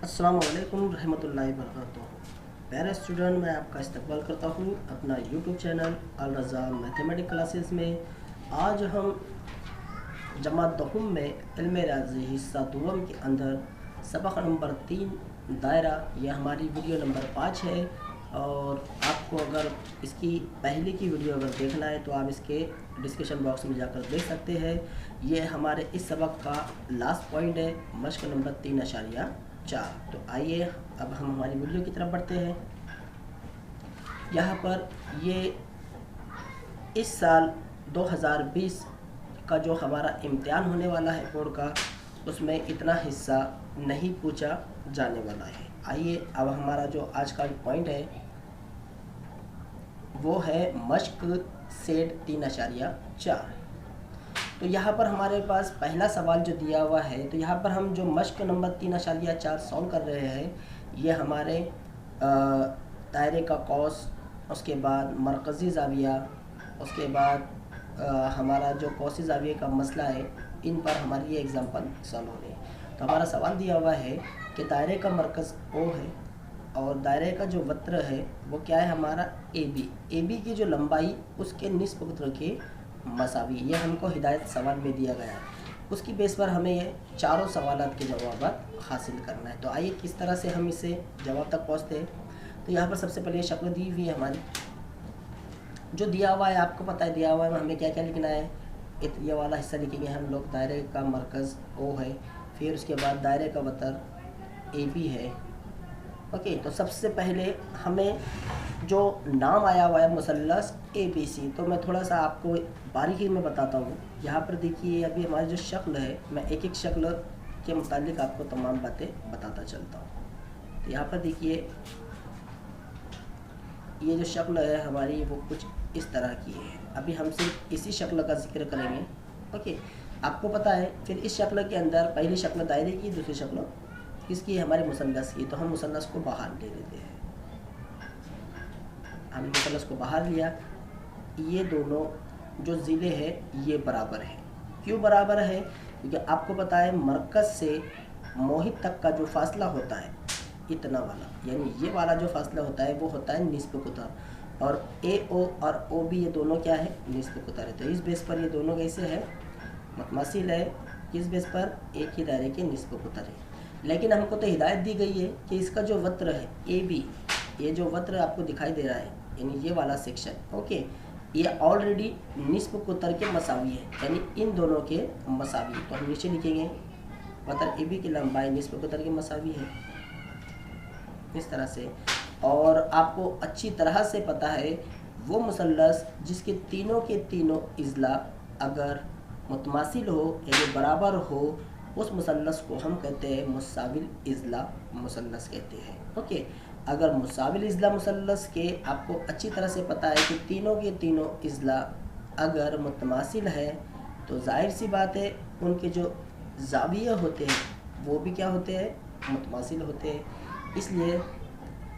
अस्सलाम वालेकुम रहमतुल्लाहि वबरकातुहू। प्यारे स्टूडेंट, मैं आपका इस्तकबाल करता हूँ अपना यूट्यूब चैनल अल रज़ा मैथमेटिक्स क्लासेस में। आज हम जमात दहुम में इल्म रियाज़ी हिस्सा दुवम के अंदर सबक नंबर 3 दायरा, यह हमारी वीडियो नंबर 5 है। और आपको अगर इसकी पहले की वीडियो अगर देखना है तो आप इसके डिस्क्रिप्शन बॉक्स में जाकर देख सकते हैं। ये हमारे इस सबक का लास्ट पॉइंट है, मश्क नंबर 3.4। तो आइए अब हम हमारी वीडियो की तरफ बढ़ते हैं। यहाँ पर ये इस साल 2020 का जो हमारा इम्तिहान होने वाला है बोर्ड का, उसमें इतना हिस्सा नहीं पूछा जाने वाला है। आइए अब हमारा जो आज का पॉइंट है वो है मश्क सेट 3.4। तो यहाँ पर हमारे पास पहला सवाल जो दिया हुआ है, तो यहाँ पर हम जो मश्क नंबर 3.4 सॉल्व कर रहे हैं, ये हमारे दायरे का कौस, उसके बाद मरकज़ी ज़ाविया, उसके बाद हमारा जो कौसी ज़ाविये का मसला है, इन पर हमारी ये एग्जांपल सॉल्व हो रही है। तो हमारा सवाल दिया हुआ है कि दायरे का मरकज़ ओ है और दायरे का जो वत्र है वो क्या है हमारा ए बी की जो लंबाई उसके निस्ब वत्र के मसावी, ये हमको हिदायत सवाल में दिया गया है। उसकी बेस पर हमें ये चारों सवालात के जवाब हासिल करना है। तो आइए किस तरह से हम इसे जवाब तक पहुँचते हैं। तो यहाँ पर सबसे पहले शक्ल दी हुई है हमारी, जो दिया हुआ है आपको पता है दिया हुआ है हमें क्या क्या लिखना है। ये वाला हिस्सा लिखेंगे हम लोग, दायरे का मरकज़ ओ है, फिर उसके बाद दायरे का वतर ए बी है। ओके, तो सबसे पहले हमें जो नाम आया हुआ है मुसल्लस ABC, तो मैं थोड़ा सा आपको बारीकी में बताता हूँ। यहाँ पर देखिए अभी हमारी जो शक्ल है, मैं एक एक शक्ल के मुतालिक आपको तमाम बातें बताता चलता हूँ। तो यहाँ पर देखिए ये जो शक्ल है हमारी वो कुछ इस तरह की है। अभी हम सिर्फ इसी शक्ल का जिक्र करेंगे। ओके, आपको पता है फिर इस शक्ल के अंदर पहली शक्ल दायरे की, दूसरी शक्ल किसकी, हमारे मुसल्लस की। तो हम मुसल्लस को बाहर ले लेते हैं। हमने मुसल्लस को बाहर लिया। ये दोनों जो ज़िले हैं ये बराबर है। क्यों बराबर है? क्योंकि आपको पता है मरकज़ से मोहित तक का जो फासला होता है इतना वाला, यानी ये वाला जो फासला होता है वो होता है निस्ब कुतर, और AO और OB ये दोनों क्या है, निस्ब कुतर है। तो इस बेस पर ये दोनों कैसे है, मुतमासिल है। किस बेस पर, एक ही दायरे के निस्ब कुतर है। लेकिन हमको तो हिदायत दी गई है कि इसका जो वत्र है AB, ये जो वत्र आपको दिखाई दे रहा है यानी ये वाला सेक्शन, ओके, ये ऑलरेडी निस्ब कुतर के मसावी है, यानी इन दोनों के मसावी। तो हम नीचे लिखेंगे वत्र AB की लंबाई निस्ब कुतर के मसावी है, इस तरह से। और आपको अच्छी तरह से पता है वो मुसल्लस जिसके तीनों के तीनों इज़ला अगर मुतमासिल हो यानी बराबर हो, उस मुसल्लस को हम कहते हैं मुसाविल इज़ला मुसल्लस कहते हैं। ओके, अगर मुसाविल इज़ला मुसल्लस के आपको अच्छी तरह से पता है कि तीनों के तीनों इज़ला अगर मुतमासिल है, तो जाहिर सी बात है उनके जो ज़ाविये होते हैं वो भी क्या होते हैं, मुतमासिल होते हैं। इसलिए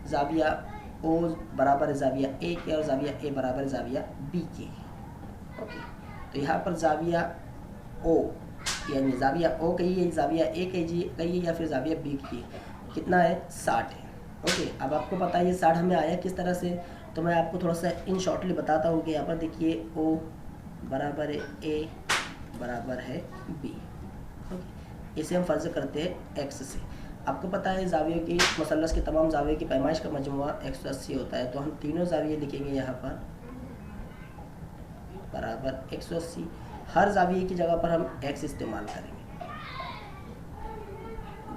ज़ाविया O बराबर ज़ाविया A के और ज़ाविया A बराबर ज़ाविया B के। ओके, तो यहाँ पर ज़ाविया O यानी ज़ाविया O कहिए, ज़ाविया A कहिए या फिर ज़ाविया B कहिए, कितना है, 60 है। ओके, अब आपको पता है ये 60 हमें आया किस तरह से, तो मैं आपको थोड़ा सा इन शॉर्टली बताता हूँ कि यहाँ पर देखिए O बराबर है A बराबर है B। ओके, इसे हम फर्ज करते हैं X से। आपको पता है ज़ावियों की, मुसल्लस के तमाम ज़ावियों की पैमाइश का मजमुआ 180 होता है। तो हम तीनों ज़ाविये लिखेंगे यहाँ पर बराबर 180। हर ज़ाविये की जगह पर हम X इस्तेमाल करेंगे,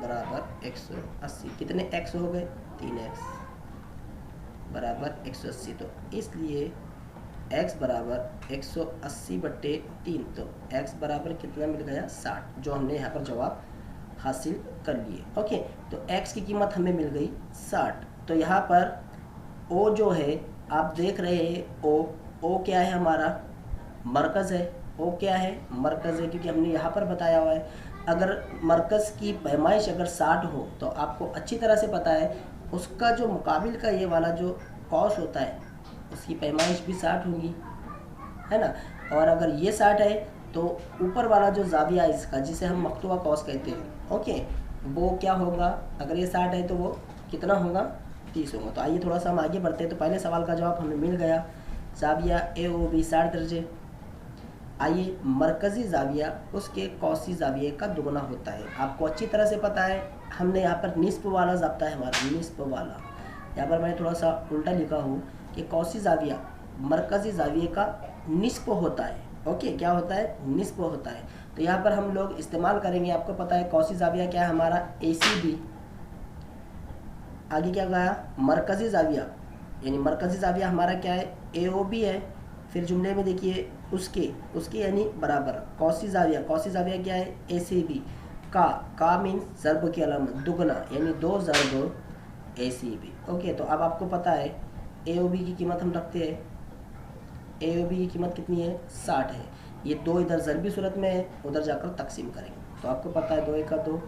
बराबर 180। कितने X हो गए, 3X बराबर 180। तो इसलिए X बराबर 180/3, तो X बराबर कितना मिल गया, 60, जो हमने यहाँ पर जवाब हासिल कर लिए। ओके, तो X की कीमत हमें मिल गई 60। तो यहाँ पर O जो है आप देख रहे हैं, O क्या है, हमारा मरकज़ है। O क्या है, मरकज़ है, क्योंकि हमने यहाँ पर बताया हुआ है अगर मरकज़ की पैमाइश अगर 60 हो तो आपको अच्छी तरह से पता है उसका जो मुकाबिल का ये वाला जो कौस होता है उसकी पैमाइश भी 60 होगी, है ना। और अगर ये 60 है तो ऊपर वाला जो ज़ाविया इसका, जिसे हम मकतूबा कौस कहते हैं, ओके, वो क्या होगा, अगर ये 60 है तो वो कितना होगा, 30 होगा। तो आइए थोड़ा सा हम आगे बढ़ते हैं। तो पहले सवाल का जवाब हमें मिल गया, जाविया ए ओ बी 60 दर्जे। आइए, मरकज़ी जाविया उसके कौसी जाविये का दुगना होता है। आपको अच्छी तरह से पता है, हमने यहाँ पर निस्फ वाला ज़ाब्ता है हमारा, निस्फ वाला। यहाँ पर मैंने थोड़ा सा उल्टा लिखा हूँ कि कौसी जाविया मरकज़ी जाविये का निस्फ होता है। ओके, क्या होता है, निस्फ होता है। तो यहाँ पर हम लोग इस्तेमाल करेंगे, आपको पता है कौसी जाविया क्या है हमारा, ACB। आगे क्या गया, मरकज़ी जाविया, यानी मरकज़ी जाविया हमारा क्या है, AOB है। फिर जुमले में देखिए उसके यानी बराबर, कौसी जाविया क्या है, ACB। का मीन्स ज़र्ब की अलामत, दुगना, यानी 2 ज़र्ब ACB। ओके, तो अब आपको पता है AOB की कीमत हम रखते हैं, AOB की कीमत कितनी है, 60 है। ये 2 इधर ज़रबी सूरत में है, उधर जाकर तकसीम करेंगे। तो आपको पता है 2 1 2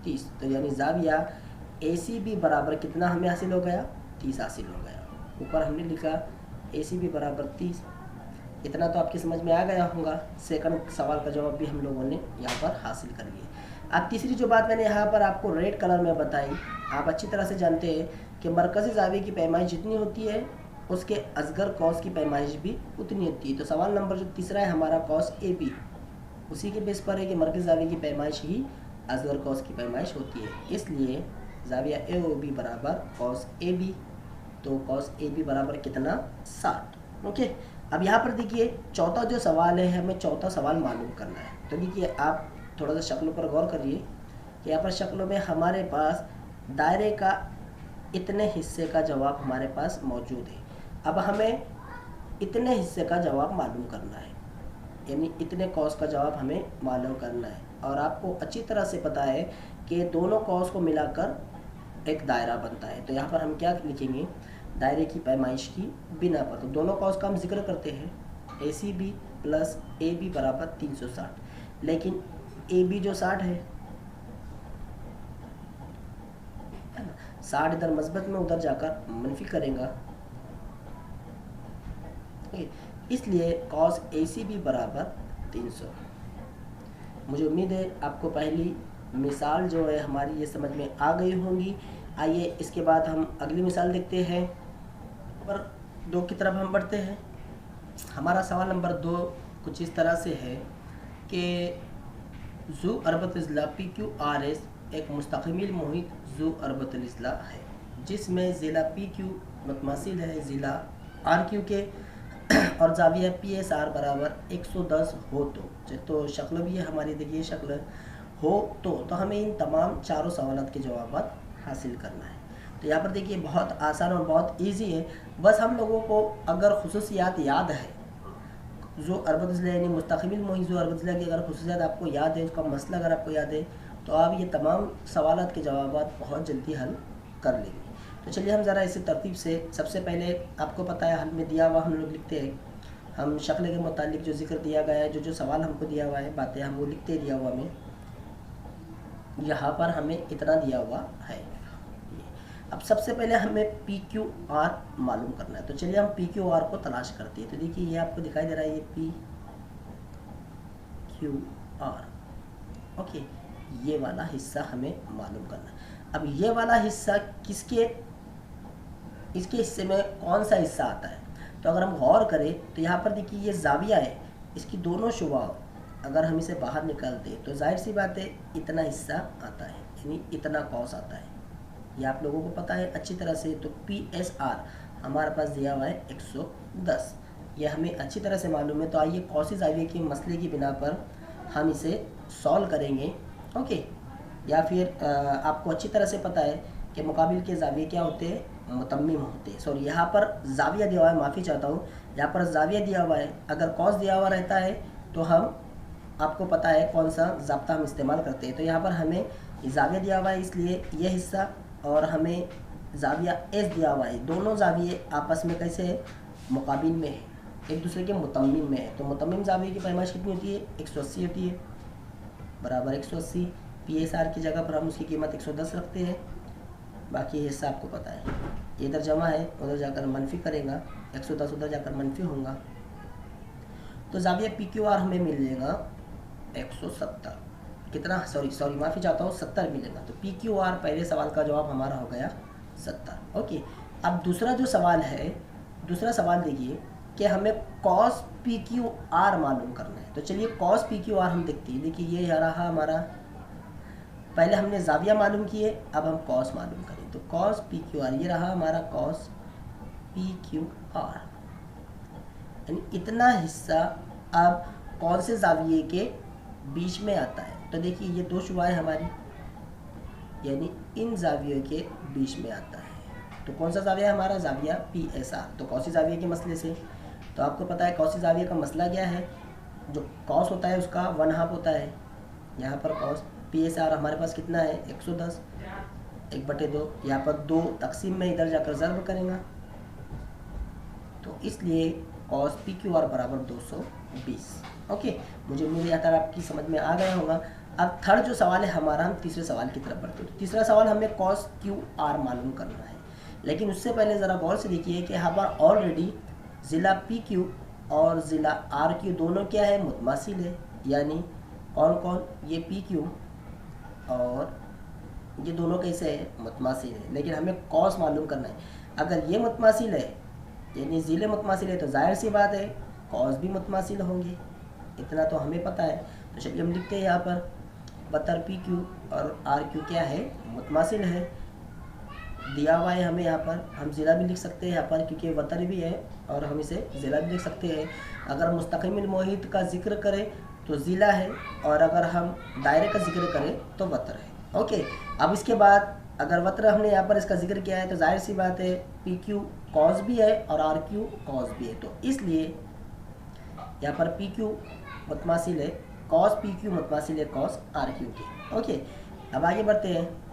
30। तो यानी जाविया ACB बराबर कितना हमें हासिल हो गया, 30 हासिल हो गया। ऊपर हमने लिखा ACB बराबर 30। इतना तो आपकी समझ में आ गया होगा। सेकंड सवाल का जवाब भी हम लोगों ने यहाँ पर हासिल कर लिया। अब तीसरी जो बात मैंने यहाँ पर आपको रेड कलर में बताई, आप अच्छी तरह से जानते हैं कि मरकज़ी जाविये की पैमाइश जितनी होती है उसके असगर कौस की पैमाइश भी उतनी होती है। तो सवाल नंबर जो तीसरा है हमारा कौस AB, उसी के बेस पर है कि मरकज़ी जाविये की पैमाइश ही असगर कौस की पैमाइश होती है। इसलिए जाविया AOB बराबर कौस AB। तो कौस AB बराबर कितना, 60। ओके, अब यहाँ पर देखिए चौथा जो सवाल है, हमें चौथा सवाल मालूम करना है। तो देखिए आप थोड़ा सा शक्लों पर गौर करिए कि यहाँ पर शक्लों में हमारे पास दायरे का इतने हिस्से का जवाब हमारे पास मौजूद है। अब हमें इतने हिस्से का जवाब मालूम करना है, यानी इतने कौस का जवाब हमें मालूम करना है। और आपको अच्छी तरह से पता है कि दोनों कौस को मिलाकर एक दायरा बनता है। तो यहाँ पर हम क्या लिखेंगे, दायरे की पैमाइश की बिना पर। तो दोनों कौस का हम जिक्र करते हैं, ACB प्लस AB बराबर 360। लेकिन AB जो 60 है ना, 60 इधर मस्बत में, उधर जाकर मनफी करेगा, इसलिए कॉस ACB बराबर 300। मुझे उम्मीद है आपको पहली मिसाल जो है हमारी ये समझ में आ गई होंगी। आइए इसके बाद हम अगली मिसाल देखते हैं। नंबर 2 की तरफ हम बढ़ते हैं। हमारा सवाल नंबर 2 कुछ इस तरह से है कि ज़ू अरबत अज़ला PQRS एक मुस्तक़मिल मुहित ज़ू अरबत अज़ला है जिसमें ज़िला PQ मुतमसिल है ज़िला RQ के और जाविया PSR बराबर 110 हो। तो शक्ल भी है हमारी, देखिए शक्ल हो तो हमें इन तमाम चारों सवालात के जवाब हासिल करना है। तो यहाँ पर देखिए बहुत आसान और बहुत इजी है। बस हम लोगों को अगर खुसूसियात याद है, जो अरबत अज़ला यानी मुस्तक़मिल मुहित जो अरबत अज़ला की अगर खुसूसियात आपको याद है, उसका मसला अगर आपको याद है, तो आप ये तमाम सवालात के जवाब बहुत जल्दी हल कर लेंगे। तो चलिए हम ज़रा इसी तरतीब से, सबसे पहले आपको पता है हल में दिया हुआ हम लोग लिखते हैं, हम शक्ल के मुतालिक जो जिक्र दिया गया है, जो सवाल हमको दिया हुआ है, बातें हम वो लिखते दिया हुआ हमें, यहाँ पर हमें इतना दिया हुआ है। अब सबसे पहले हमें PQR मालूम करना है। तो चलिए हम PQR को तलाश करते हैं। तो देखिए ये आपको दिखाई दे रहा है, ये PQR। ओके, ये वाला हिस्सा हमें मालूम करना है। अब ये वाला हिस्सा इसके हिस्से में कौन सा हिस्सा आता है, तो अगर हम गौर करें तो यहाँ पर देखिए ये जाविया है, इसकी दोनों शुआ अगर हम इसे बाहर निकालते हैं तो जाहिर सी बात है इतना हिस्सा आता है, यानी इतना कौस आता है। ये आप लोगों को पता है अच्छी तरह से। तो PSR हमारे पास दिया हुआ है 110, ये हमें अच्छी तरह से मालूम है। तो आइए कौसी जाविये के मसले की बिना पर हम इसे सॉल्व करेंगे। ओके, या फिर आपको अच्छी तरह से पता है कि मुकाबिल के जाविये क्या होते हैं, मुतम्मिम होते हैं। सॉरी, यहाँ पर जाविया दिया हुआ है, माफ़ी चाहता हूँ, यहाँ पर जाविया दिया हुआ है। अगर कौस दिया हुआ रहता है तो हम, आपको पता है कौन सा ज़ाब्ता हम इस्तेमाल करते हैं। तो यहाँ पर हमें जाविया दिया हुआ है, इसलिए यह हिस्सा, और हमें जाविया S दिया हुआ है। दोनों जाविये आपस में कैसे है, मुकाबिल में है, एक दूसरे के मुतम्मिम में है। तो मुतम्मिम जाविये की पैमाइश कितनी होती है, 180 होती है, बराबर 180। PSR की जगह पर हम उसकी कीमत 110 रखते हैं। बाकी हिस्सा आपको पता है, इधर जमा है, उधर जाकर मनफी करेगा, 110 उधर जाकर मनफी होगा। तो जाविया PQR हमें मिल जाएगा 170। कितना, सॉरी माफ़ी चाहता हूँ, 70 मिलेगा। तो पी क्यू आर पहले सवाल का जवाब हमारा हो गया 70। ओके, अब दूसरा जो सवाल है, दूसरा सवाल देखिए कि हमें कॉस पी क्यू आर मालूम करना है। तो चलिए कॉस पी क्यू आर हम देखते हैं। देखिए ये रहा हमारा, पहले हमने जाविया मालूम किए, अब हम कॉस मालूम करें। तो कॉस पी क्यू आर ये रहा हमारा कॉस पी क्यू आर, यानी इतना हिस्सा अब कौन से जाविये के बीच में आता है। तो देखिए ये दो शुआएं हमारी, यानी इन जावियों के बीच में आता है। तो कौन सा जाविया है हमारा, जाविया पी एस आर। तो कौसी जाविये के मसले से, तो आपको पता है कौसी जाविये का मसला क्या है, जो कॉस होता है उसका 1/2 होता है। यहाँ पर कॉस पी एस आर हमारे पास कितना है 110, 1/2। यहाँ पर 2 तकसीम में इधर जाकर ज़र्ब करेंगे, तो इसलिए कॉस पी क्यू आर बराबर 220। ओके, मुझे उम्मीद है आपकी समझ में आ गया होगा। अब थर्ड जो सवाल है हमारा, हम तीसरे सवाल की तरफ बढ़ते हैं। तो तीसरा सवाल हमें कॉस क्यू आर मालूम करना है, लेकिन उससे पहले ज़रा गौर से देखिए कि यहाँ पर ऑलरेडी ज़िला पी क्यू और ज़िला आर क्यू दोनों क्या है, मुतमासिल है। यानी कौन कौन, ये पी क्यू और ये दोनों कैसे है, मुतमासिल है। लेकिन हमें कॉस मालूम करना है। अगर ये मुतमासिल है, यानी ज़िले मुतमासिल है, तो जाहिर सी बात है कॉस भी मुतमासिल होंगे, इतना तो हमें पता है। तो चलिए हम लिखते हैं यहाँ पर बतर पी क्यू और आर क्यू क्या है, मुतमासिल है। दिया हुआ है हमें यहाँ पर, हम ज़िला भी लिख सकते हैं यहाँ पर क्योंकि वतर भी है, और हम इसे ज़िला भी लिख सकते हैं। अगर मुस्तक़िल मोहित का जिक्र करें तो ज़िला है, और अगर हम दायरे का जिक्र करें तो वतर है। ओके, अब इसके बाद अगर वतर हमने यहाँ पर इसका जिक्र किया है तो जाहिर सी बात है पी क्यू कॉस भी है और आर क्यू कॉस भी है। तो इसलिए यहाँ पर पी क्यू मुतमासिल है, कॉस पी क्यू मुतमासिल है कॉस आर क्यू के। ओके, अब आगे बढ़ते हैं।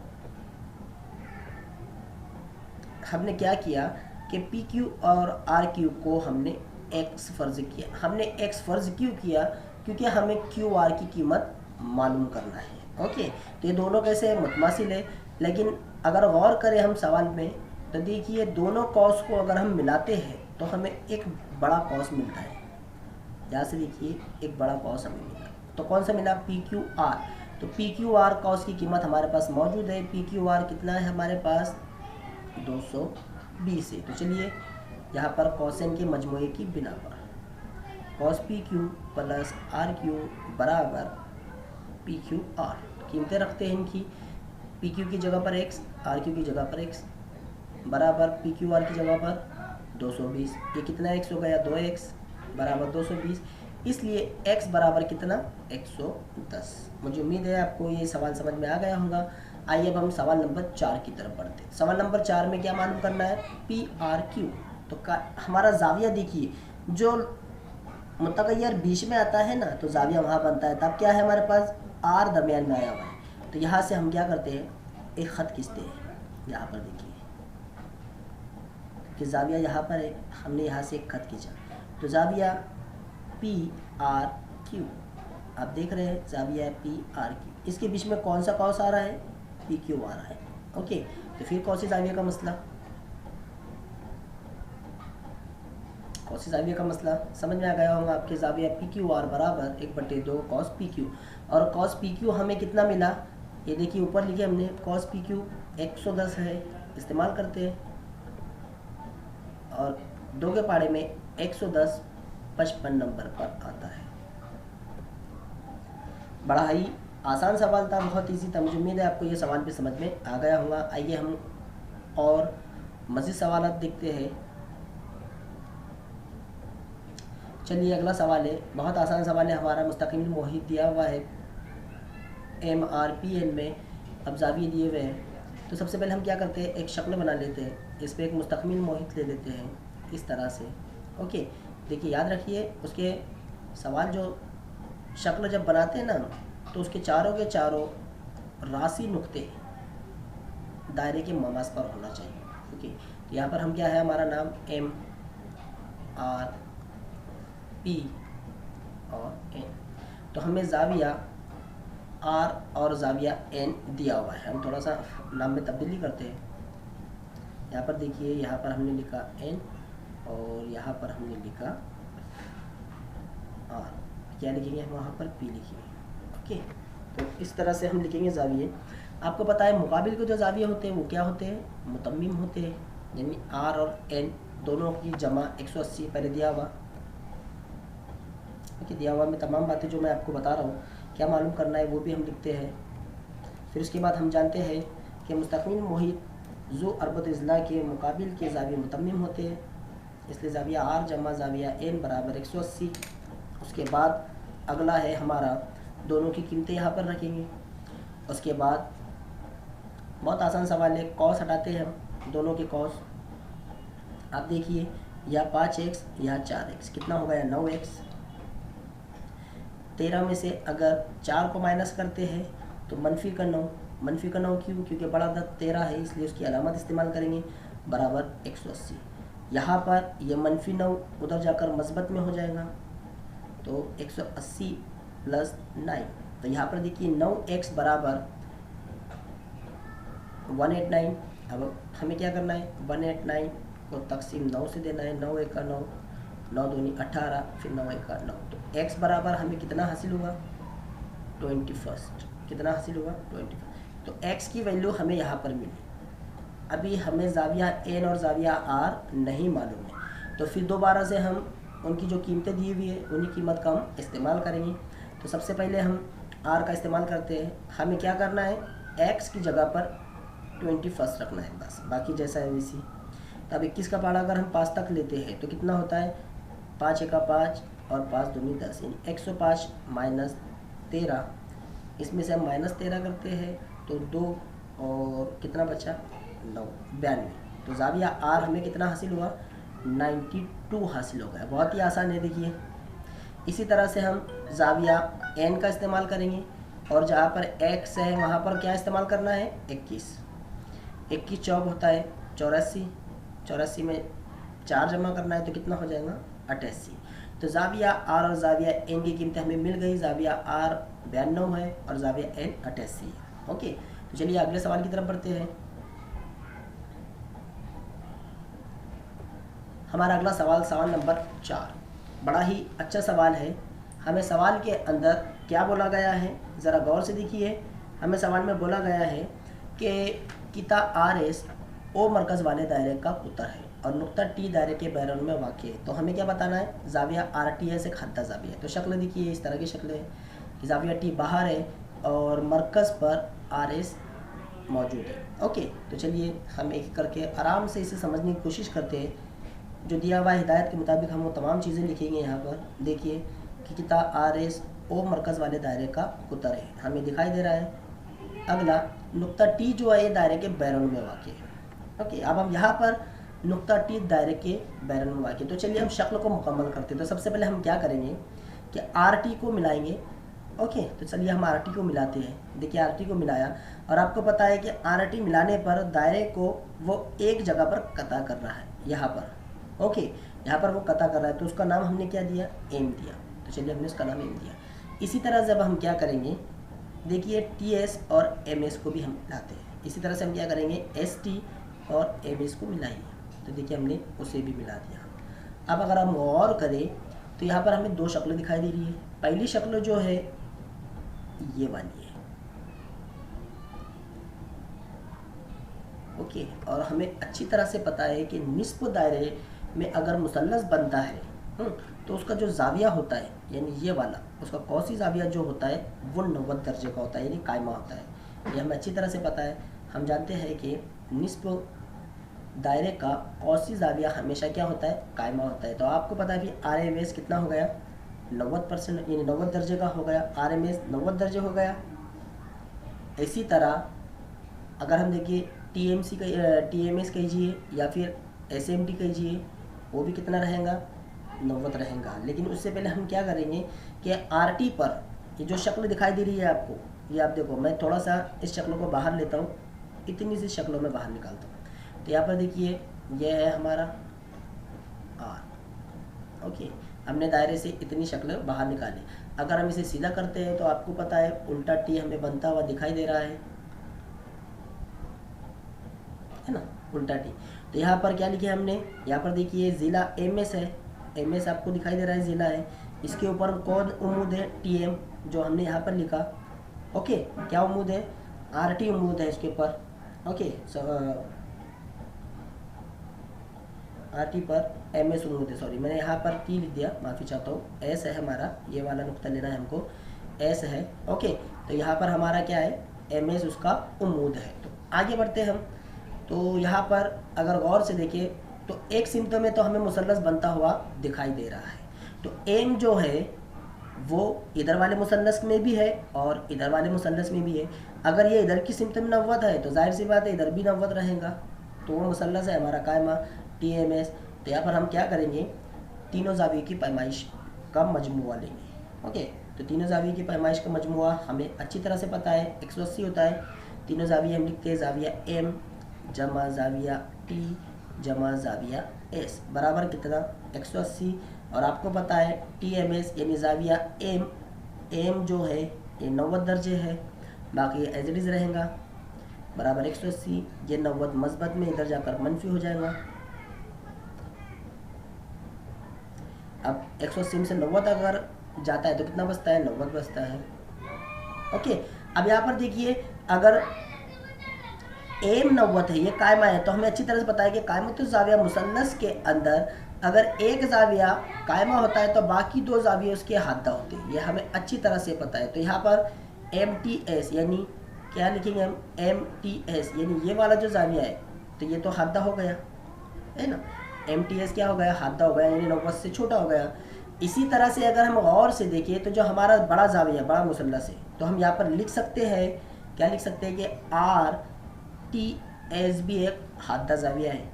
हमने क्या किया कि पी क्यू और आर क्यू को हमने एक्स फ़र्ज किया। हमने एक्स फ़र्ज क्यों किया, क्योंकि हमें क्यू आर की कीमत मालूम करना है। ओके, तो ये दोनों कैसे है, मुतमासिल है। लेकिन अगर गौर करें हम सवाल में, तो देखिए दोनों कॉस को अगर हम मिलाते हैं तो हमें एक बड़ा कॉस मिलता है। यहाँ से देखिए एक बड़ा कॉस हमें मिला, तो कौन सा मिला, पी क्यू आर। तो पी क्यू आर कॉस की कीमत हमारे पास मौजूद है। पी क्यू आर कितना है हमारे पास, 220 है। तो चलिए यहाँ पर कॉसेन के मजमूए की बिना पर कॉस P Q plus R Q बराबर पी क्यू आर, कीमतें रखते हैं इनकी। पी क्यू की जगह पर x, आर क्यू की जगह पर x बराबर पी क्यू आर की जगह पर 220। ये कितना x हो गया, 2x बराबर 220। इसलिए x बराबर कितना, 110। मुझे उम्मीद है आपको ये सवाल समझ में आ गया होगा। आइए अब हम सवाल नंबर 4 की तरफ बढ़ते हैं। सवाल नंबर 4 में क्या मालूम करना है, पी आर क्यू। तो हमारा जाविया देखिए, जो मुतगय्यर बीच में आता है ना, तो जाविया वहाँ बनता है। तब क्या है हमारे पास, आर दरमियान में आया हुआ है। तो यहाँ से हम क्या करते हैं, एक ख़त खींचते हैं। यहाँ पर देखिए कि जाविया यहाँ पर है, हमने यहाँ से एक ख़त खींचा, तो जाविया पी आर क्यू, आप देख रहे हैं जाविया पी आर क्यू। इसके बीच में कौन सा कॉस आ रहा है, पी क्यू आ रहा है। ओके, तो फिर कौन सी जाविया का मसला, कौन सी जाविया का मसला समझ में आ गया होगा आपके। जाविया पी क्यू आर बराबर 1/2 कॉस पी क्यू, और कॉस पी क्यू हमें कितना मिला, ये देखिए ऊपर लिखे हमने, कॉस पी क्यू 110 है, इस्तेमाल करते हैं। और 2 के पाड़े में 110 55 नंबर पर आता है। बड़ा ही आसान सवाल था, बहुत इजी था। मुझे उम्मीद है आपको ये सवाल भी समझ में आ गया होगा। आइए हम और मज़ीद सवाल देखते हैं। चलिए अगला सवाल है, बहुत आसान सवाल है हमारा। मुस्तक़िल मोहित दिया हुआ है MRPN में, अब जाविये दिए हुए हैं। तो सबसे पहले हम क्या करते हैं, एक शक्ल बना लेते हैं, इस पर एक मुस्तक़िल मोहित ले लेते हैं इस तरह से। ओके, देखिए याद रखिए, उसके सवाल जो शक्ल जब बनाते हैं ना, तो उसके चारों के चारों राशि नुक्ते दायरे के ममास पर होना चाहिए। ओके, तो यहाँ पर हम क्या है, हमारा नाम MRP और N, तो हमें जाविया R और जाविया N दिया हुआ है। हम थोड़ा सा नाम में तब्दीली करते हैं। यहाँ पर देखिए, यहाँ पर हमने लिखा N और यहाँ पर हमने लिखा R। क्या लिखेंगे हम, वहाँ पर P लिखेंगे। ओके, तो इस तरह से हम लिखेंगे जाविये। आपको पता है मुकाबिल के जो जाविये होते हैं वो क्या होते हैं, मुतम्मिम होते हैं, यानी आर और एन दोनों की जमा 180 पहले दिया हुआ। ओके, दिया हुआ में तमाम बातें जो मैं आपको बता रहा हूँ क्या मालूम करना है वो भी हम लिखते हैं। फिर उसके बाद हम जानते हैं कि मुस्तक़िल मुहित ज़ो अरबत अज़ला के मुकाबिल के जाविये मुतम्मिम होते हैं, इसलिए जाविया आर जमा जाविया एन बराबर 180। उसके बाद अगला है हमारा दोनों की कीमतें यहाँ पर रखेंगे। उसके बाद बहुत आसान सवाल है, कॉस हटाते हैं हम दोनों के कॉस। आप देखिए या 5x या 4x कितना हो गया 9x। 13 में से अगर 4 को माइनस करते हैं तो मनफी का 9। मनफी का 9 क्यों, क्योंकि बड़ा अदद 13 है इसलिए उसकी अलामत इस्तेमाल करेंगे बराबर 180। यहाँ पर यह मनफी 9 उधर जाकर मस्बत में हो जाएगा तो 180 प्लस 9। तो यहाँ पर देखिए 9x बराबर 189। अब हमें क्या करना है, 189 को तकसीम 9 से देना है। 9 एक का 9, 9 दूनी 18, फिर 9 एक का 9। तो x बराबर हमें कितना हासिल हुआ 21। कितना हासिल हुआ 21। तो x की वैल्यू हमें यहाँ पर मिली। अभी हमें जाविया n और जाविया r नहीं मालूम है, तो फिर दोबारा से हम उनकी जो कीमतें दी हुई है उन्हीं कीमत का हम इस्तेमाल करेंगे। तो सबसे पहले हम r का इस्तेमाल करते हैं। हमें क्या करना है, x की जगह पर 21 रखना है बस, बाकी जैसा है वैसी। तो अब 21 का पहाड़ा अगर हम 5 तक लेते हैं तो कितना होता है 5 एक का 5 और 5 दूनी 10, यानी 105 माइनस 13। इसमें से हम माइनस 13 करते हैं तो 2 और कितना बचा 9, 92। तो जाविया आर हमें कितना हासिल हुआ 92 हासिल हो गया। बहुत ही आसान है देखिए। इसी तरह से हम जाविया एन का इस्तेमाल करेंगे और जहाँ पर एक्स है वहाँ पर क्या इस्तेमाल करना है 21। 21 चौक होता है 84, 84 में 4 जमा करना है तो कितना हो जाएगा 88। तो जाविया आर और जाविया एन की कीमतें हमें मिल गई। जाविया आर 92 है और जाविया एन 88 है। ओके, तो चलिए अगले सवाल की तरफ बढ़ते हैं। हमारा अगला सवाल, सवाल नंबर 4, बड़ा ही अच्छा सवाल है। हमें सवाल के अंदर क्या बोला गया है ज़रा गौर से देखिए। हमें सवाल में बोला गया है कि किता आर एस ओ मरकज़ वाले दायरे का कुतर है और नुक्ता टी दायरे के बैरून में वाक़ है। तो हमें क्या बताना है, जाविया आर टी एस एक खद्दा जाविया है। तो शक्ल देखिए इस तरह की शक्ल है कि जाविया टी बाहर है और मरकज़ पर आर एस मौजूद है। ओके, तो चलिए हम एक करके आराम से इसे समझने की कोशिश करते हैं। जो दिया हुआ हिदायत के मुताबिक हम वो तमाम चीज़ें लिखेंगे। यहाँ पर देखिए कि किता आर एस ओ मरकज़ वाले दायरे का कुतर है, हमें दिखाई दे रहा है। अगला नुक्ता टी जो है ये दायरे के बैरून में वाक़ है। ओके, अब हम यहाँ पर नुक्ता टी दायरे के बैरून में वाक़ है। तो चलिए हम शक्ल को मुकम्मल करते हैं। तो सबसे पहले हम क्या करेंगे कि आर टी को मिलाएंगे। ओके, तो चलिए हम आर टी को मिलाते हैं। देखिए आर टी को मिलाया और आपको पता है कि आर टी मिलाने पर दायरे को वो एक जगह पर कता कर रहा है, यहाँ पर। ओके, यहाँ पर वो कता कर रहा है तो उसका नाम हमने क्या दिया, एम दिया। तो चलिए हमने उसका नाम एम दिया। इसी तरह जब हम क्या करेंगे, देखिए टी एस और एम एस को भी हम मिलाते हैं। इसी तरह से हम क्या करेंगे, एस टी और एम एस को मिलाएंगे। तो देखिए हमने उसे भी मिला दिया। अब अगर हम गौर करें तो यहाँ पर हमें दो शक्लें दिखाई दे रही है। पहली शक्ल जो है ये वाली है। ओके, और हमें अच्छी तरह से पता है कि निस्ब दायरे में अगर मुसल्लस बनता है तो उसका जो जाविया होता है यानी ये वाला, उसका कौसी जाविया जो होता है वो 90 दर्जे का होता है, यानी कायमा होता है। ये हमें अच्छी तरह से पता है। हम जानते हैं कि निस्ब दायरे का कौसी जाविया हमेशा क्या होता है, कायमा होता है। तो आपको पता है कि आर एम एस कितना हो गया 90%, यानी 90 दर्जे का हो गया। आर एम एस 90 दर्जे हो गया। इसी तरह अगर हम देखिए T M C T M S कीजिए या फिर एस एम टी कीजिए, वो भी कितना रहेगा 90 रहेगा। लेकिन उससे पहले हम क्या करेंगे कि आर टी पर ये जो शक्ल दिखाई दे रही है आपको, ये आप देखो, मैं थोड़ा सा इस शक्ल को बाहर लेता हूँ, इतनी सी शक्लों में बाहर निकालता हूँ। तो यहाँ पर देखिए ये है हमारा आर। ओके, हमने दायरे से इतनी शक्ल बाहर निकाली। अगर हम इसे सीधा करते हैं तो आपको पता है उल्टा टी हमें बनता हुआ दिखाई दे रहा है ना, उल्टा टी। तो यहाँ पर क्या लिखे हमने, यहाँ पर देखिए ज़िला एम एस है, एम एस आपको दिखाई दे रहा है ज़िला है। इसके ऊपर कौन उम्मीद है टी एम, जो हमने यहाँ पर लिखा ओके, क्या उम्मीद है? RT उम्मीद है इसके ऊपर। ओके, RT पर MS उम्मीद है। सॉरी, मैंने यहाँ पर T लिख दिया, माफ़ी चाहता हूँ। S है हमारा, ये वाला नुक्ता लेना है हमको, S है। ओके, तो यहाँ पर हमारा क्या है? MS उसका उम्मीद है। तो आगे बढ़ते हम। तो यहाँ पर अगर गौर से देखिए तो एक सिम्टम में तो हमें मुसल्लस बनता हुआ दिखाई दे रहा है। तो एम जो है वो इधर वाले मुसल्लस में भी है और इधर वाले मुसल्लस में भी है। अगर ये इधर की सिम्टम नव्वत है तो जाहिर सी बात है इधर भी नव्वत रहेगा, तो वो मुसल्लस है हमारा कायमा TMS। तो यहाँ पर हम क्या करेंगे? तीनों ज़ाविये की पैमाइश का मजमुआ लेंगे। ओके, तो तीनों ज़ाविये की पैमाइश का मजमुआ हमें अच्छी तरह से पता है, 180 होता है। तीनों ज़ाविये हम लिखते हैं, ज़ाविया M जमा ज़ाविया T जमा ज़ाविया S बराबर कितना? 180। और आपको पता है TMS यानी ज़ाविया M जो है ये 90 दर्जे है, बाकी एज इट इज़ रहेगा बराबर 180। ये 90 मस्बत में इधर जाकर मनफी हो जाएगा। अब 180 से 90 अगर जाता है तो कितना बचता है? 90 बचता है। ओके, अब यहाँ पर देखिए अगर एम 90 है, ये कायमा है, तो हमें अच्छी तरह से पता है कि कायमतुल ज़ाविया मुसन्नस के अंदर अगर एक ज़ाविया कायमा होता है तो बाकी दो ज़ाविये उसके हादा होते हैं, ये हमें अच्छी तरह से पता है। तो यहाँ पर MTS यानी क्या लिखेंगे हम? MTS यानी ये वाला जो ज़ाविया है तो ये तो हादा हो गया है ना। MTS क्या हो गया? हादा हो गया, यानी 90 से छोटा हो गया। इसी तरह से अगर हम गौर से देखें तो जो हमारा बड़ा ज़ाविया, बड़ा मुसल्लस है, तो हम यहाँ पर लिख सकते हैं, क्या लिख सकते हैं कि RTS भी एक हादा ज़ाविया है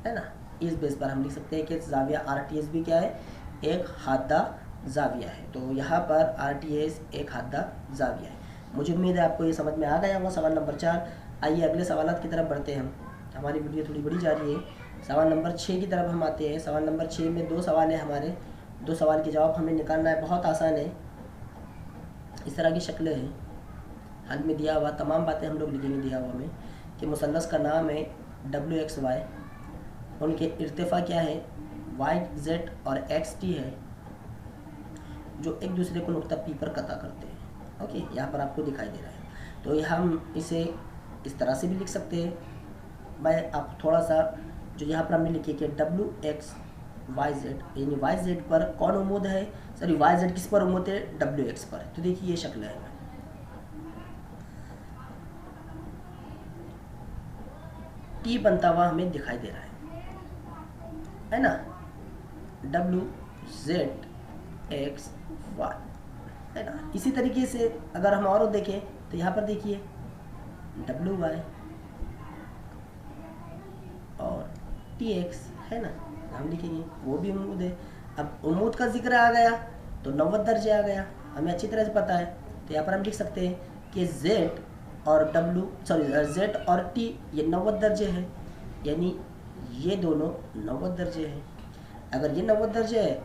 ना। इस बेस पर हम लिख सकते हैं कि ज़ाविया RTS भी क्या है? एक हादा ज़ाविया है। तो यहाँ पर RTS एक हादा ज़ाविया है। मुझे उम्मीद है आपको ये समझ में आ गया होगा। सवाल नंबर 4। आइए अगले सवालात की तरफ बढ़ते हैं हम, हमारी वीडियो थोड़ी बड़ी जा रही है। सवाल नंबर 6 की तरफ हम आते हैं। सवाल नंबर 6 में 2 सवाल है हमारे, 2 सवाल के जवाब हमें निकालना है। बहुत आसान है, इस तरह की शक्लें हैं। हल में दिया हुआ तमाम बातें हम लोग लिखेंगे दिया हुआ में कि मुसल्लस का नाम है WXY, उनके इर्तिफा क्या है? YZ और XT है, जो एक दूसरे को नुक्ता P पर कता करते हैं। ओके, यहाँ पर आपको दिखाई दे रहा है। तो हम इसे इस तरह से भी लिख सकते हैं। मैं आप थोड़ा सा जो यहाँ पर हमने लिखी कि WXYZ यानी YZ पर कौन उम्मीद है? सॉरी, YZ किस पर उम्मीद है? WX पर। तो देखिए ये शक्ल है, T बनता हुआ हमें दिखाई दे रहा है ना, WZXY है ना। इसी तरीके से अगर हम और देखें तो यहाँ पर देखिए WY और TX है ना, हम लिखेंगे वो भी उम्मीद है। अब उम्मीद का जिक्र आ गया तो 90 दर्जे आ गया, हमें अच्छी तरह से पता है। तो यहाँ पर हम लिख सकते हैं कि Z और Z और T ये 90 दर्जे हैं, यानी ये दोनों 90 दर्जे हैं। अगर ये 90 दर्जे है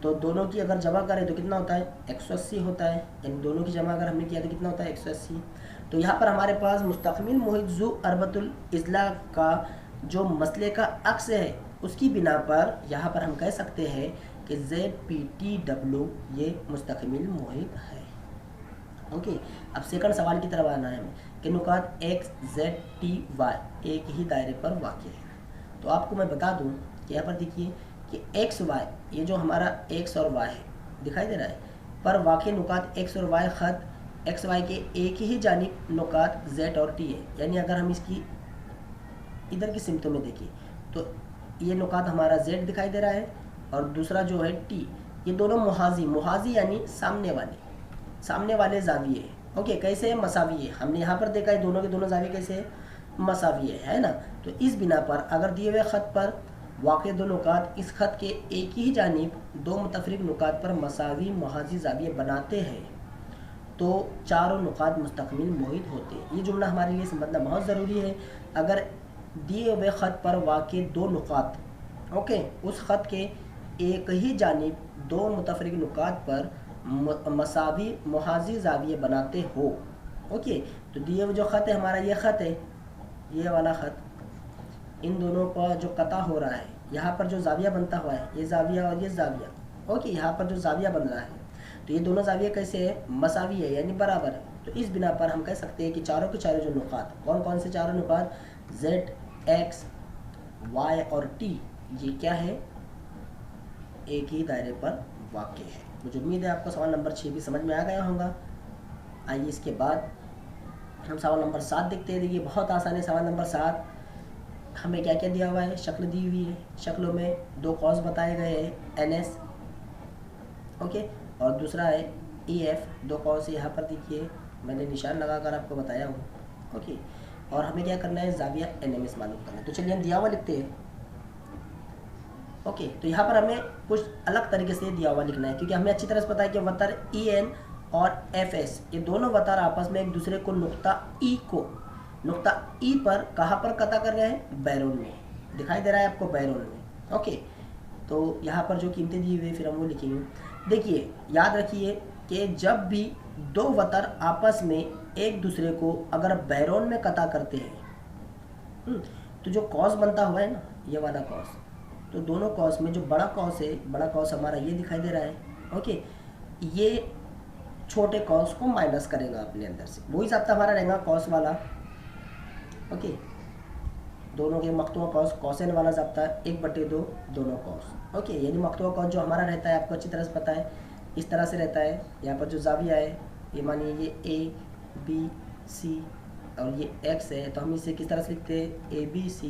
तो दोनों की अगर जमा करें तो कितना होता है? 180 होता है, यानी दोनों की जमा अगर हमने किया तो कितना होता है? 180। तो यहाँ पर हमारे पास मुस्तकमिल मुहित ज़ू अरबतुल इज़ला का जो मसले का अक्स है उसकी बिना पर यहाँ पर हम कह सकते हैं कि ZPTW ये मुस्तकमिल मुहित है। ओके, अब सेकंड सवाल की तरफ आना है हमें कि नुकात XZTY एक ही दायरे पर वाक़ है। तो आपको मैं बता दूं कि यहाँ पर देखिए कि XY ये जो हमारा X और Y है दिखाई दे रहा है, पर वाक़ नुकात X और Y ख़त XY के एक ही जानिब नुकात Z और T है। यानी अगर हम इसकी इधर की सिमतों में देखिए तो ये नुकात हमारा Z दिखाई दे रहा है और दूसरा जो है T, ये दोनों मुहाजी यानी सामने वाले ज़ाविये हैं। ओके, कैसे है? मसावी है। हमने यहाँ पर देखा है दोनों के दोनों ज़ाविये कैसे है? मसावी है ना। तो इस बिना पर अगर दिए हुए ख़त पर वाक़ दो नुकात इस ख़त के एक ही जानिब दो मुतफरिक नुकात पर मसावी मुहाजी ज़ाविये बनाते हैं तो चारों नुकात मुस्तकमिल मुहित होते हैं। ये जुमला हमारे लिए समझना बहुत ज़रूरी है। अगर दिए हुए ख़त पर वाक़ दो नुकात, ओके, उस ख़त के एक ही जानिब दो मुतफरिक नुकात पर मसावी मुहाजी ज़ाविये बनाते हो। ओके, तो दिए हुए जो ख़त है हमारा, ये ख़त है, ये वाला ख़त, इन दोनों पर जो कता हो रहा है, यहाँ पर जो ज़ाविया बनता हुआ है, ये ज़ाविया और ये ज़ाविया। ओके, यहाँ पर जो ज़ाविया बन रहा है तो ये दोनों जाविया कैसे है, मसावी है यानी बराबर है। तो इस बिना पर हम कह सकते हैं कि चारों के चारों जो नुकात, कौन कौन से चारों नुकात, Z, X, Y और T, ये क्या है, एक ही दायरे पर वाक़ है। मुझे उम्मीद है आपको सवाल नंबर 6 भी समझ में आ गया होगा। आइए इसके बाद हम सवाल नंबर 7 देखते हैं। देखिए बहुत आसान है सवाल नंबर 7। हमें क्या क्या दिया हुआ है, शक्ल दी हुई है, शक्लों में दो कॉस बताए गए हैं NS, ओके, और दूसरा है EF, दो कॉस यहाँ पर देखिए मैंने निशान लगाकर आपको बताया हूँ, ओके। और हमें क्या करना है, जाविया NMS मालूम करना है। तो चलिए हम दिया हुआ लिखते हैं, ओके। तो यहाँ पर हमें कुछ अलग तरीके से दिया हुआ लिखना है, क्योंकि हमें अच्छी तरह से पता है कि वतर EN और FS ये दोनों वतर आपस में एक दूसरे को नुक्ता E पर कहाँ पर कता कर रहे हैं, बैरोन में, दिखाई दे रहा है आपको, बैरोन में, ओके। तो यहाँ पर जो कीमतें दी हुई फिर हम वो लिखेंगे। देखिए याद रखिए कि जब भी दो वतर आपस में एक दूसरे को अगर बैरोन में कता करते हैं, तो जो कॉस बनता हुआ है ना, ये वाला कॉस, तो दोनों कॉस में जो बड़ा कॉस है, बड़ा कॉस हमारा ये दिखाई दे रहा है, ओके, ये छोटे कॉस को माइनस करेगा अपने अंदर से, वही ज़ाब्ता हमारा रहेगा कॉस वाला, ओके। दोनों के मकतुआ कॉस, कॉसेन वाला ज़ाब्ता 1/2 दोनों कॉस, ओके। यानी मकतुआ कॉस जो हमारा रहता है आपको अच्छी तरह से पता है, इस तरह से रहता है। यहाँ पर जो जाविया है ये मानिए ये ABC और ये X है, तो हम इसे किस तरह से लिखते हैं, ABC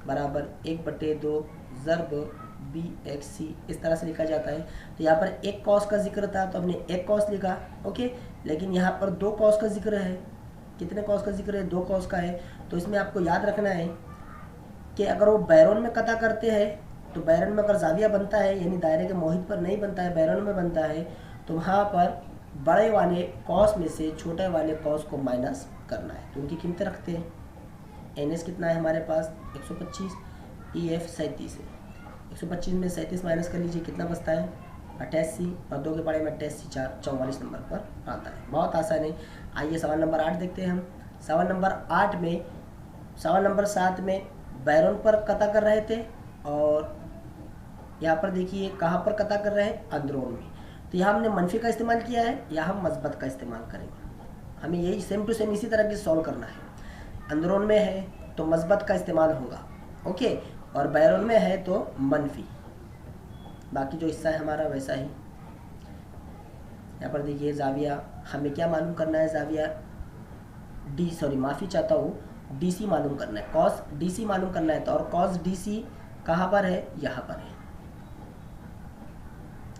बराबर 1/2 ज़र्ब BXC, इस तरह से लिखा जाता है। तो यहाँ पर एक कॉस का जिक्र था तो हमने एक कॉस लिखा, ओके। लेकिन यहाँ पर दो कॉस का जिक्र है, कितने कॉस का जिक्र है, दो कॉस का है। तो इसमें आपको याद रखना है कि अगर वो बैरोन में कता करते हैं तो बैरोन में अगर जाविया बनता है, यानी दायरे के मोहित पर नहीं बनता है, बैरोन में बनता है, तो वहाँ पर बड़े वाले कॉस में से छोटे वाले कॉस को माइनस करना है। तो उनकी कीमतें रखते हैं। NS कितना है हमारे पास, 125, EF 37 है, 125 में 37 माइनस कर लीजिए, कितना बचता है, 88, और 2 के पढ़े में 88, 44 नंबर पर आता है। बहुत आसान है। आइए सवाल नंबर 8 देखते हैं हम। सवाल नंबर 8 में, सवाल नंबर 7 में बैरोन पर कता कर रहे थे, और यहाँ पर देखिए कहाँ पर कता कर रहे हैं, अंदरोन में। तो यहाँ हमने मनफी का इस्तेमाल किया है, या हम मस्बत का इस्तेमाल करेंगे। हमें यही सेम टू सेम इसी तरह की सॉल्व करना है। अंदरोन में है तो मस्बत का इस्तेमाल होगा, ओके, और बैरोन में है तो मनफी। बाकी जो हिस्सा है हमारा वैसा ही। यहाँ पर देखिए जाविया हमें क्या मालूम करना है, जाविया माफ़ी चाहता हूँ, DC मालूम करना है, कॉस DC मालूम करना है। तो और कॉस DC कहाँ पर है, यहाँ पर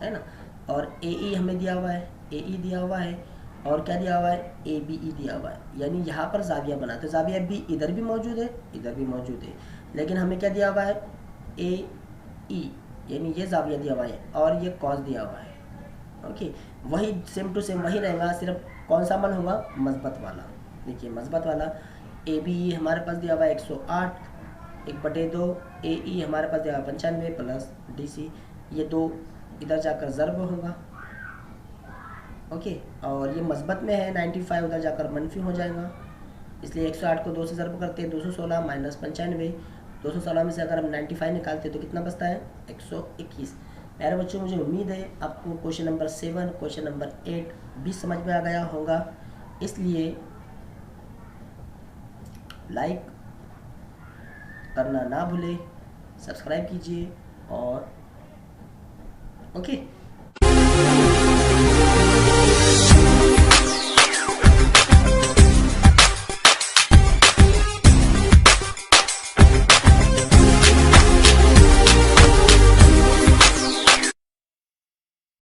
है ना। और AE हमें दिया हुआ है, AE दिया हुआ है, और क्या दिया हुआ है, ABE दिया हुआ है। यानी यहाँ पर जाविया बना, तो जाविया भी इधर भी मौजूद है, इधर भी मौजूद है, लेकिन हमें क्या दिया हुआ है, AE, यानी ये जाविया दिया हुआ है और ये कॉस दिया हुआ है, ओके। वही सेम टू सेम वही रहेगा, सिर्फ कौन सा अमल होगा, मस्बत वाला। देखिए मस्बत वाला ABE हमारे पास दिया हुआ है 108, 1/2, AE हमारे पास दिया हुआ 95 प्लस DC, ये दो इधर जाकर ज़र्ब होगा, ओके। और ये मस्बत में है 95, उधर जाकर मनफी हो जाएगा, इसलिए 108 को 2 से ज़र्ब करते हैं, 216 माइनस 95, 216 में से अगर हम 95 निकालते हैं तो कितना बचता है, 121। प्यारे बच्चों, मुझे उम्मीद है आपको क्वेश्चन नंबर 7, क्वेश्चन नंबर 8 भी समझ में आ गया होगा। इसलिए लाइक करना ना भूलें, सब्सक्राइब कीजिए, और ओके।